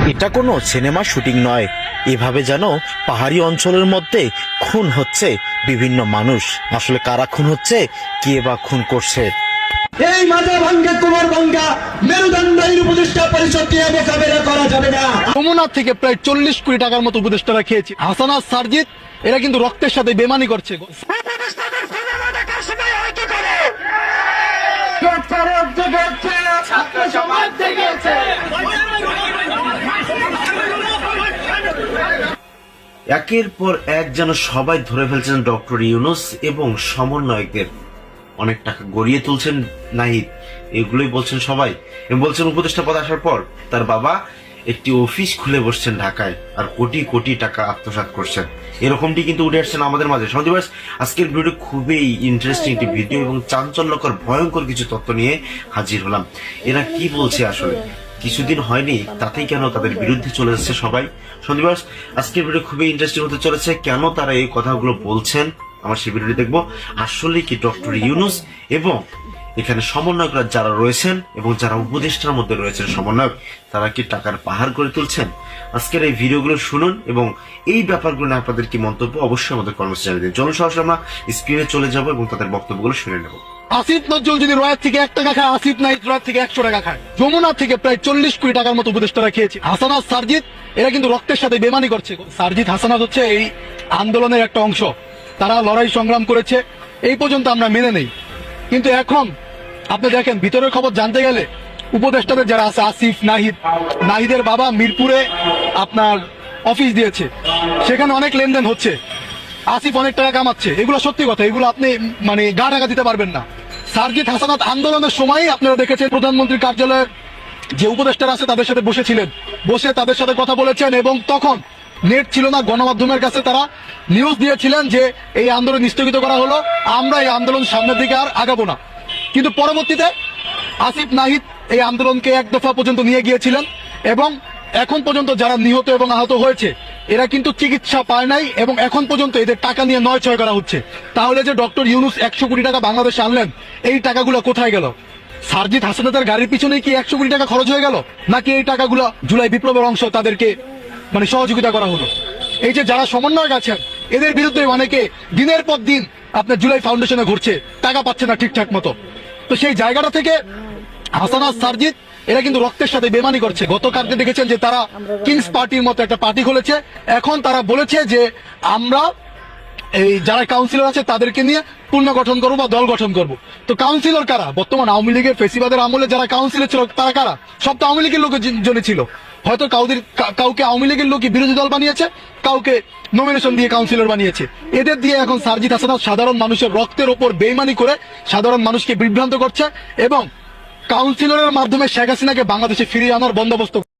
এটা কোনো cinema shooting নয়, এভাবে যেন পাহাড়ি অঞ্চলের মধ্যে খুন হচ্ছে বিভিন্ন মানুষ। আসলে কারা খুন হচ্ছে, কে বা খুন করছে? এই মাজা ভাঙ্গা কোমর ভাঙ্গা মেরুদণ্ডহীন উপদেষ্টা পরিষদ দিয়ে মোকাবেলা করা যাবে না। যমুনা থেকে প্রায় 40 কোটি টাকার মতো উপদেষ্টারা খেয়েছে। হাসান আর সারজিৎ এরা কিন্তু রক্তের সাথে বেমানি করছে। একের পর এক যেন সবাই ধরে ফেলছেন ডক্টর ইউনূস এবং সমন্বয়কদের। অনেক টাকা গড়িয়ে তুলছেন নাহিদ, এগুলোই বলছেন সবাই। এবং বলছেন উপদেষ্টা পদ আসার পর তার বাবা একটি অফিস খুলে বসছেন ঢাকায় আর কোটি কোটি টাকা আত্মসাৎ করছেন। এরকমটি কিন্তু উঠে আসছেন আমাদের মাঝে। সন্দীপ, আজকের ভিডিও খুবই ইন্টারেস্টিং একটি ভিডিও এবং চাঞ্চল্যকর ভয়ঙ্কর কিছু তথ্য নিয়ে হাজির হলাম। এরা কি বলছে আসলে? কিছুদিন হয়নি তাতেই কেন তাদের বিরুদ্ধে চলে যাচ্ছে সবাই? সন্দীপ, আজকের ভিডিও খুবই ইন্টারেস্টিং হতে চলেছে। কেন তারা এই কথাগুলো বলছেন আমার সেই ভিডিওটি দেখবো। আসলে কি ডক্টর ইউনূস এবং এখানে সমন্বয়করা যারা রয়েছেন এবং যারা উপদেষ্টার মধ্যে রয়েছেন সমন্বয়ক, তারা কি টাকার পাহাড় করে তুলছেন? আজকের এই ভিডিওগুলো শুনুন এবং এই ব্যাপারগুলো নিয়ে আপনাদের কি মন্তব্য অবশ্যই আমাদের কমেন্টে জানিয়ে দিন। চলুন সরাসরি আমরা স্ক্রিনে চলে যাব এবং তাদের বক্তব্যগুলো শুনে নেব। আসিফ নজরুল যদি রয়ের থেকে 1 টাকা খায়, আসিফ নাহিদ রয়ের থেকে 100 টাকা খায়। যমুনা থেকে প্রায় 40 কোটি টাকার মতো উপদেষ্টারা খেয়েছে। হাসান আর সারজিৎ এরা কিন্তু রক্তের সাথে বেমানি করছে। সারজিৎ হাসানাত হচ্ছে এই আন্দোলনের একটা অংশ, তারা লড়াই সংগ্রাম করেছে, এই পর্যন্ত আমরা মেনে নেই। কিন্তু এখন আপনি দেখেন ভিতরের খবর জানতে গেলে উপদেষ্টাদের যারা আছে আসিফ নাহিদের বাবা মিরপুরে আপনার অফিস দিয়েছে, সেখানে অনেক লেনদেন হচ্ছে, আসিফ অনেক টাকা কামাচ্ছে। এগুলো সত্যি কথা, এগুলো আপনি মানে গা ঢাকা দিতে পারবেন না। সারজিৎ হাসানাত আন্দোলনের সময় আপনারা দেখেছেন প্রধানমন্ত্রীর কার্যালয়ের যে উপদেষ্টারা আছে তাদের সাথে বসেছিলেন, বসে তাদের সাথে কথা বলেছেন এবং তখন নেট ছিল না, গণমাধ্যমের কাছে তারা নিউজ দিয়েছিলেন যে এই আন্দোলন স্থগিত করা হলো, আমরা এই আন্দোলন সামনের দিকে আর আগাবো না। কিন্তু পরবর্তীতে আসিফ নাহিদ এই আন্দোলনকে 1 দফা পর্যন্ত নিয়ে গিয়েছিলেন এবং এখন পর্যন্ত যারা নিহত এবং আহত হয়েছে এরা কিন্তু চিকিৎসা পায় নাই এবং এখন পর্যন্ত এদের টাকা নিয়ে নয় ছয় করা হচ্ছে। তাহলে যে ডক্টর ইউনূস 100 কোটি টাকা বাংলাদেশে আনলেন, এই টাকাগুলো কোথায় গেল? সারজিৎ হাসানাতের গাড়ির পিছনে কি 100 কোটি টাকা খরচ হয়ে গেল, নাকি এই টাকাগুলো জুলাই বিপ্লবের অংশ তাদেরকে মানে সহযোগিতা করা হলো? এই যে যারা সমন্বয়ক আছেন এদের বিরুদ্ধে অনেকে দিনের পর দিন আপনার জুলাই ফাউন্ডেশনে ঘুরছে, টাকা পাচ্ছে না ঠিকঠাক মতো। তো সেই জায়গাটা থেকে হাসান আর সারজিৎ এরা কিন্তু রক্তের সাথে বেমানি করছে। গতকালকে দেখেছেন যে তারা কিংস পার্টির মতো একটা পার্টি খুলেছে। এখন তারা বলেছে যে আমরা এই যারা কাউন্সিলর আছে তাদেরকে নিয়ে পূর্ণ গঠন করবো বা দল গঠন করব। তো কাউন্সিলর কারা? বর্তমান আওয়ামী লীগের ফেসিবাদের আমলে যারা কাউন্সিলর ছিল তারা কারা? সব তো আওয়ামী লীগের লোকের জন্য ছিল। হয়তো কাউকে আওয়ামী লীগের লোকই বিরোধী দল বানিয়েছে, কাউকে নমিনেশন দিয়ে কাউন্সিলর বানিয়েছে। এদের দিয়ে এখন সারজিৎ হাসানাত সাধারণ মানুষের রক্তের ওপর বেইমানি করে সাধারণ মানুষকে বিভ্রান্ত করছে এবং কাউন্সিলরের মাধ্যমে শেখ হাসিনাকে বাংলাদেশে ফিরিয়ে আনার বন্দোবস্ত